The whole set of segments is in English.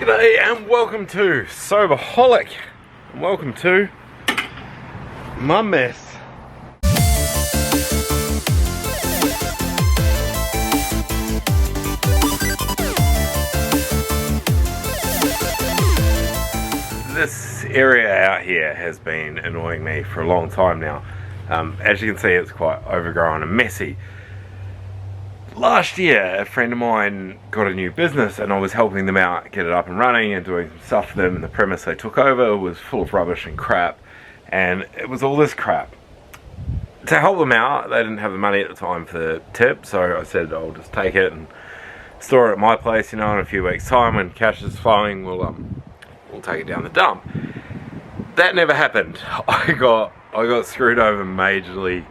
G'day and welcome to Soberholic, and welcome to my mess. This area out here has been annoying me for a long time now. As you can see, it's quite overgrown and messy. Last year, a friend of mine got a new business and I was helping them out get it up and running and doing some stuff for them, and the premise they took over was full of rubbish and crap, and it was all this crap. To help them out, they didn't have the money at the time for the tip, so I said I'll just take it and store it at my place, you know, in a few weeks time when cash is flowing, we'll take it down the dump. That never happened. I got screwed over majorly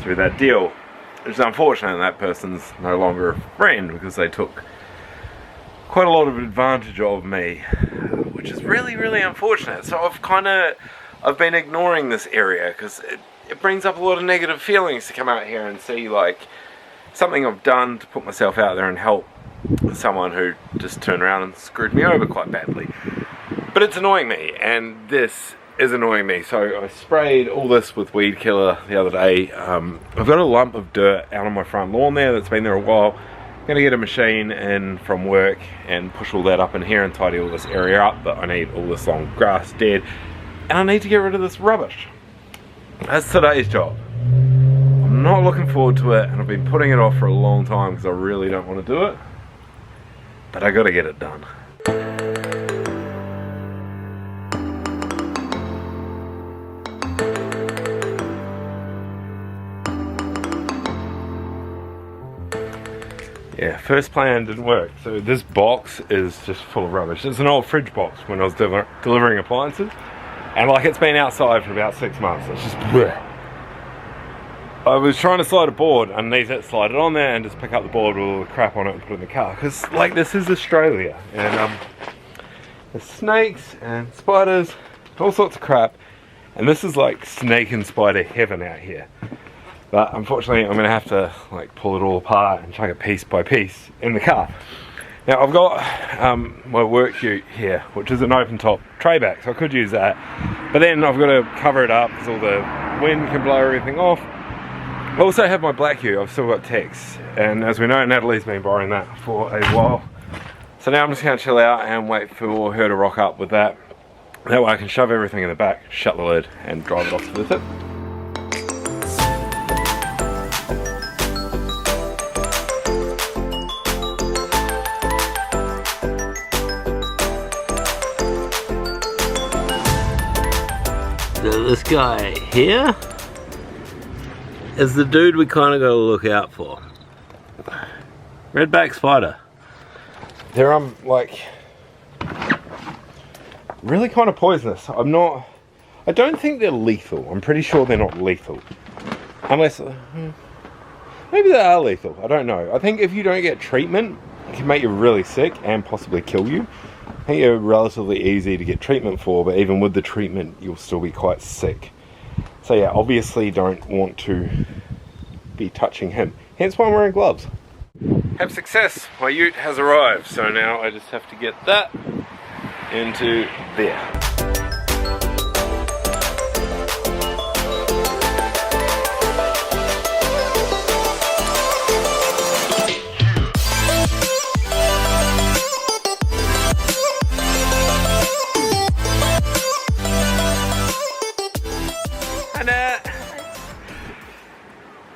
through that deal. It's unfortunate that person's no longer a friend because they took quite a lot of advantage of me, which is really, really unfortunate. So I've been ignoring this area because it brings up a lot of negative feelings to come out here and see like something I've done to put myself out there and help someone who just turned around and screwed me over quite badly. But it's annoying me, and this is annoying me. So I sprayed all this with weed killer the other day. I've got a lump of dirt out on my front lawn there that's been there a while. I'm gonna get a machine in from work and push all that up in here and tidy all this area up, but I need all this long grass dead and I need to get rid of this rubbish. That's today's job. I'm not looking forward to it, and I've been putting it off for a long time because I really don't want to do it, but I gotta get it done. Yeah, first plan didn't work. So this box is just full of rubbish. It's an old fridge box when I was delivering appliances, and like it's been outside for about 6 months. It's just bleh. I was trying to slide a board underneath it, slide it on there and just pick up the board with all the crap on it and put it in the car, because like this is Australia and there's snakes and spiders, all sorts of crap, and this is like snake and spider heaven out here. But unfortunately, I'm going to have to like pull it all apart and chuck it piece by piece in the car. Now I've got my work ute here, which is an open top tray back, so I could use that. But then I've got to cover it up because all the wind can blow everything off. I also have my black ute. I've still got Tex, and as we know, Natalie's been borrowing that for a while. So now I'm just going to chill out and wait for her to rock up with that. That way I can shove everything in the back, shut the lid, and drive it off to the tip. So this guy here is the dude we kind of got to look out for. Redback spider. They're like really kind of poisonous. I don't think they're lethal. I'm pretty sure they're not lethal. Unless maybe they are lethal. I don't know. I think if you don't get treatment, it can make you really sick and possibly kill you. I think they're relatively easy to get treatment for, but even with the treatment, you'll still be quite sick. So yeah, obviously don't want to be touching him. Hence why I'm wearing gloves. Have success. My ute has arrived, so now I just have to get that into there.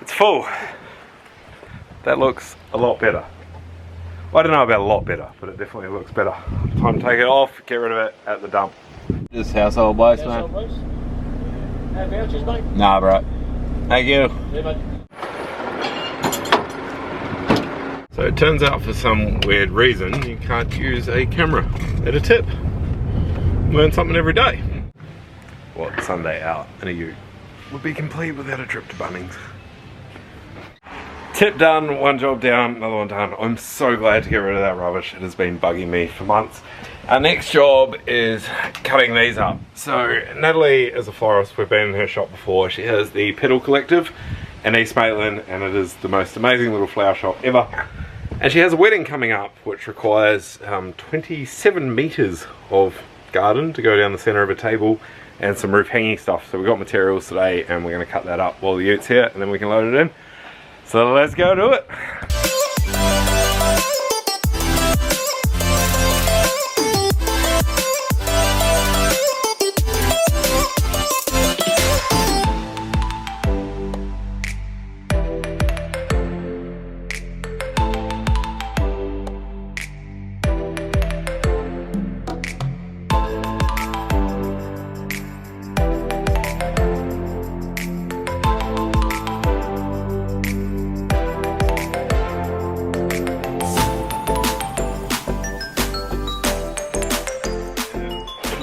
It's full. That looks a lot better. Well, I don't know about a lot better, but it definitely looks better. Time to take it off, get rid of it at the dump. This household waste, mate. Household waste? No vouchers, mate? Nah, bro. Thank you. Yeah, mate. So it turns out for some weird reason you can't use a camera at a tip. Learn something every day. What Sunday out in a ute would be complete without a trip to Bunnings. Tip done, one job down, another one done. I'm so glad to get rid of that rubbish. It has been bugging me for months. Our next job is cutting these up. So Natalie is a florist. We've been in her shop before. She has the Petal Collective in East Maitland, and it is the most amazing little flower shop ever. And she has a wedding coming up which requires 27 meters of garden to go down the center of a table and some roof hanging stuff. So we've got materials today and we're going to cut that up while the ute's here and then we can load it in. So let's go do it.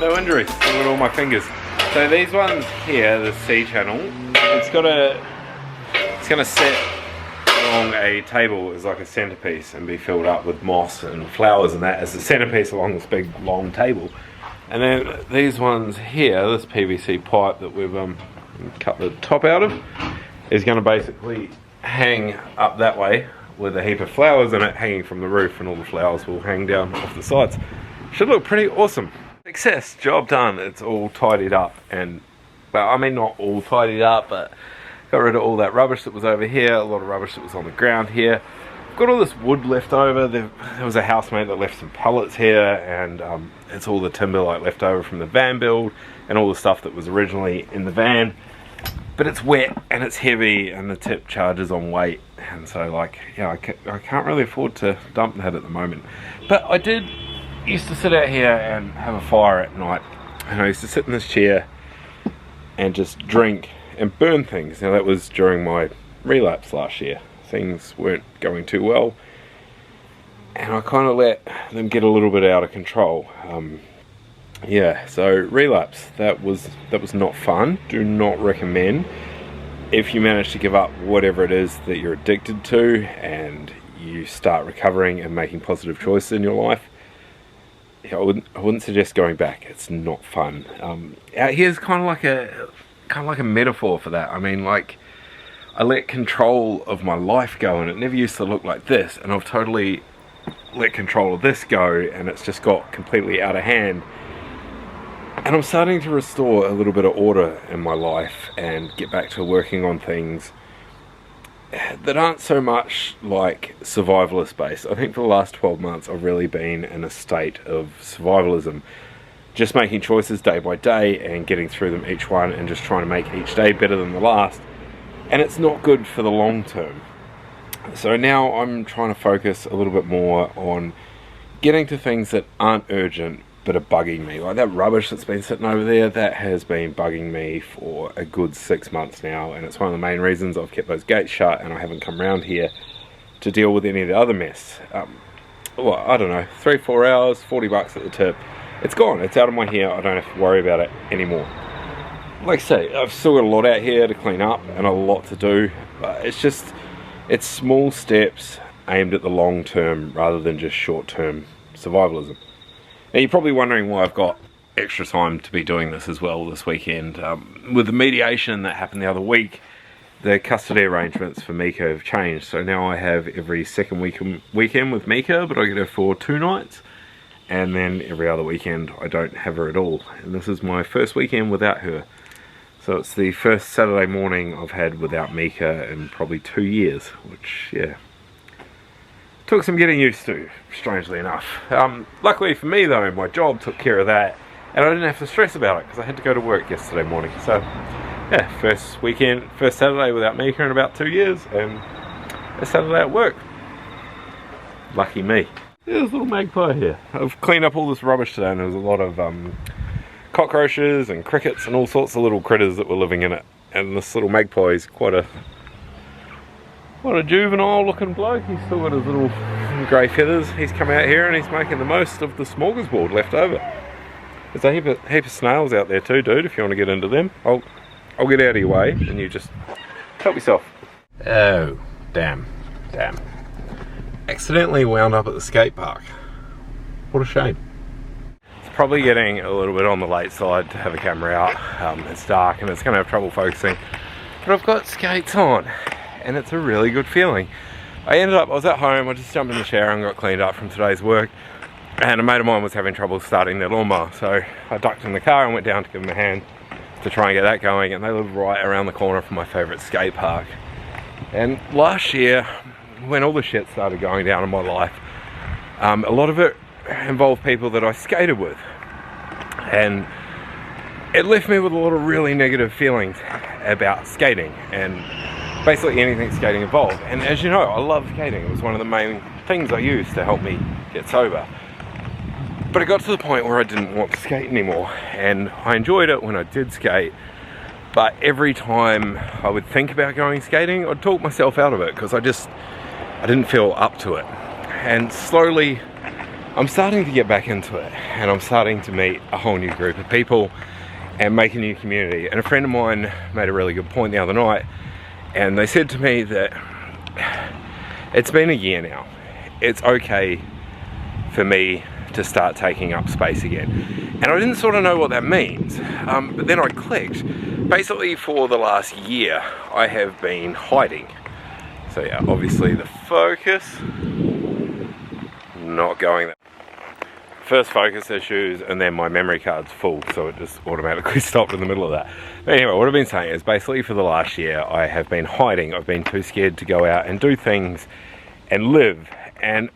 No injuries, look at all my fingers. So these ones here, the C channel, it's gonna sit along a table as like a centerpiece and be filled up with moss and flowers and that as a centerpiece along this big long table. And then these ones here, this PVC pipe that we've cut the top out of, is gonna basically hang up that way with a heap of flowers in it hanging from the roof, and all the flowers will hang down off the sides. Should look pretty awesome. Success, job done. It's all tidied up, and well, I mean not all tidied up, but got rid of all that rubbish that was over here, a lot of rubbish that was on the ground here. I've got all this wood left over. There was a housemate that left some pallets here, and it's all the timber like left over from the van build and all the stuff that was originally in the van. But it's wet and it's heavy and the tip charges on weight, and so like, yeah, I can't really afford to dump that at the moment. But I used to sit out here and have a fire at night, and I used to sit in this chair and just drink and burn things. Now that was during my relapse last year. Things weren't going too well and I kind of let them get a little bit out of control. Yeah, so relapse, that was not fun. Do not recommend. If you manage to give up whatever it is that you're addicted to and you start recovering and making positive choices in your life, I wouldn't suggest going back. It's not fun. Out here's kind of like a metaphor for that. I mean, like, I let control of my life go, and it never used to look like this, and I've totally let control of this go, and it's just got completely out of hand. And I'm starting to restore a little bit of order in my life and get back to working on things that aren't so much like survivalist based. I think for the last 12 months I've really been in a state of survivalism, just making choices day by day and getting through them each one and just trying to make each day better than the last, and it's not good for the long term. So now I'm trying to focus a little bit more on getting to things that aren't urgent but are bugging me. Like that rubbish that's been sitting over there, that has been bugging me for a good 6 months now, and it's one of the main reasons I've kept those gates shut and I haven't come around here to deal with any of the other mess. Well, I don't know, 3-4 hours, 40 bucks at the tip. It's gone, it's out of my hair, I don't have to worry about it anymore. Like I say, I've still got a lot out here to clean up and a lot to do, but it's small steps aimed at the long term rather than just short term survivalism. Now you're probably wondering why I've got extra time to be doing this as well this weekend. With the mediation that happened the other week, the custody arrangements for Mika have changed. So now I have every second weekend with Mika, but I get her for 2 nights. And then every other weekend I don't have her at all. And this is my first weekend without her. So it's the first Saturday morning I've had without Mika in probably 2 years, which, yeah, took some getting used to, strangely enough. Luckily for me though, my job took care of that and I didn't have to stress about it because I had to go to work yesterday morning. So yeah, first Saturday without Mika in about 2 years, and a Saturday at work. Lucky me. There's a little magpie here. I've cleaned up all this rubbish today and there was a lot of cockroaches and crickets and all sorts of little critters that were living in it, and this little magpie is quite a juvenile looking bloke. He's still got his little grey feathers. He's come out here and he's making the most of the smorgasbord left over. There's a heap of snails out there too, dude, if you want to get into them. I'll get out of your way and you just help yourself. Oh, damn. Accidentally wound up at the skate park. What a shame. It's probably getting a little bit on the late side to have a camera out. It's dark and it's going to have trouble focusing. But I've got skates on, and it's a really good feeling. I was at home, I just jumped in the shower and got cleaned up from today's work, and a mate of mine was having trouble starting their lawnmower, so I ducked in the car and went down to give them a hand to try and get that going, and they live right around the corner from my favourite skate park. And last year, when all the shit started going down in my life, a lot of it involved people that I skated with, and it left me with a lot of really negative feelings about skating and basically anything skating involved. And as you know, I love skating. It was one of the main things I used to help me get sober. But it got to the point where I didn't want to skate anymore, and I enjoyed it when I did skate, but every time I would think about going skating, I'd talk myself out of it because I didn't feel up to it. And slowly I'm starting to get back into it, and I'm starting to meet a whole new group of people and make a new community. And a friend of mine made a really good point the other night, and they said to me that it's been a year now. It's okay for me to start taking up space again. And I didn't sort of know what that means, but then I clicked. Basically, for the last year, I have been hiding. So yeah, obviously the focus, not going there. First focus issues, and then my memory card's full, so it just automatically stopped in the middle of that. But anyway, what I've been saying is basically for the last year I have been hiding. I've been too scared to go out and do things and live. And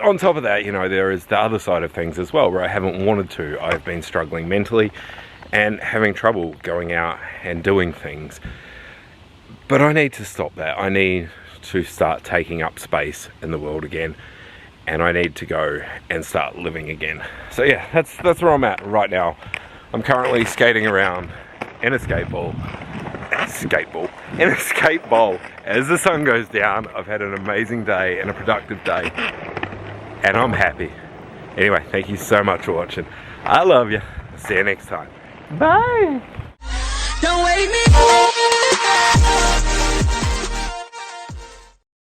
on top of that, you know, there is the other side of things as well, where I haven't wanted to. I've been struggling mentally and having trouble going out and doing things. But I need to stop that. I need to start taking up space in the world again, and I need to go and start living again. So yeah, that's where I'm at right now. I'm currently skating around in a skate bowl as the sun goes down. I've had an amazing day and a productive day, and I'm happy. Anyway, thank you so much for watching. I love you. See you next time. Bye.